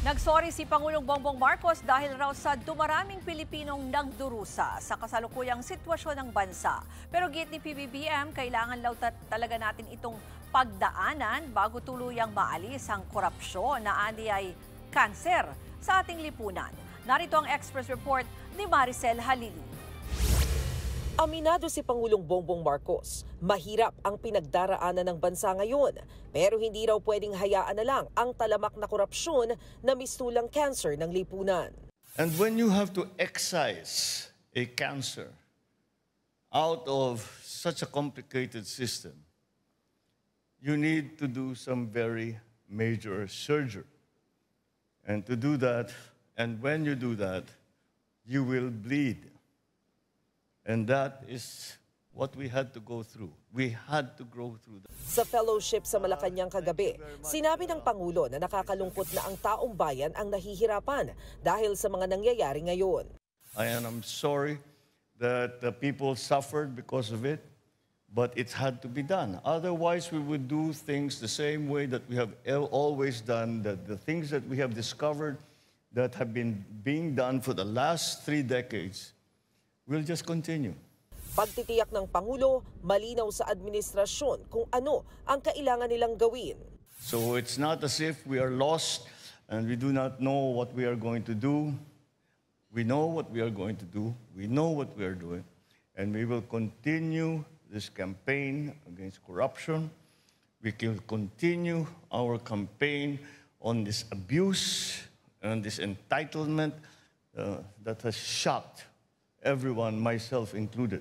Nagsorry si Pangulong Bongbong Marcos dahil raw sa dumaraming Pilipinong nagdurusa sa kasalukuyang sitwasyon ng bansa. Pero giit ni PBBM, kailangan talaga natin itong pagdaanan bago tuluyang maalis ang korupsyon na ani ay kanser sa ating lipunan. Narito ang Express Report ni Maricel Halili. Aminado si Pangulong Bongbong Marcos, mahirap ang pinagdaraanan ng bansa ngayon, pero hindi raw pwedeng hayaan na lang ang talamak na korupsyon na mistulang cancer ng lipunan. And when you have to excise a cancer out of such a complicated system, you need to do some very major surgery. And to do that, and when you do that, you will bleed. And that is what we had to go through. We had to go through that. Sa fellowship sa Malacanang kagabi, sinabi ng Pangulo na nakakalungkot na ang taong bayan ang nahihirapan dahil sa mga nangyayari ngayon. I'm sorry that the people suffered because of it, but it had to be done. Otherwise, we would do things the same way that we have always done, that the things that we have discovered that have been being done for the last 3 decades will just continue. Pagtitiyak ng Pangulo, malinaw sa administrasyon kung ano ang kailangan nilang gawin. So it's not as if we are lost and we do not know what we are going to do. We know what we are going to do. We know what we are doing. And we will continue this campaign against corruption. We will continue our campaign on this abuse and this entitlement that has shocked everyone, myself included.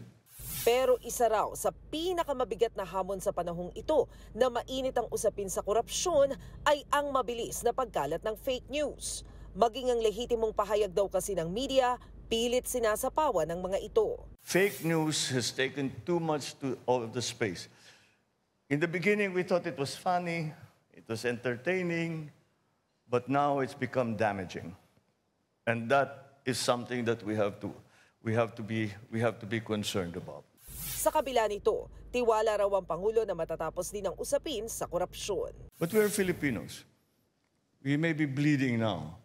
Pero isa raw sa pinakamabigat na hamon sa panahong ito na mainit ang usapin sa korupsyon ay ang mabilis na pagkalat ng fake news. Maging ang lehitimong pahayag daw kasi ng media, pilit sinasapawan ng mga ito. Fake news has taken too much of the space. In the beginning, we thought it was funny, it was entertaining, but now it's become damaging. And that is something that we have to be concerned about. Sa kabila nito, tiwala raw ang Pangulo na matatapos din ang usapin sa korupsyon. But we are Filipinos. We may be bleeding now,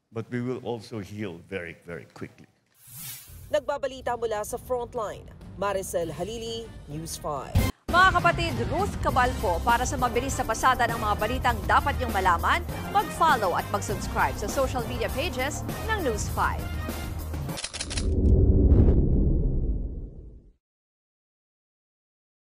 but we will also heal very, very quickly. Nagbabalita mula sa Frontline, Maricel Halili, News 5. Mga kapatid, Ruth Cabalco, para sa mabilis na pasada ng mga balitang dapat niyong malaman, mag-follow at mag-subscribe sa social media pages ng News 5.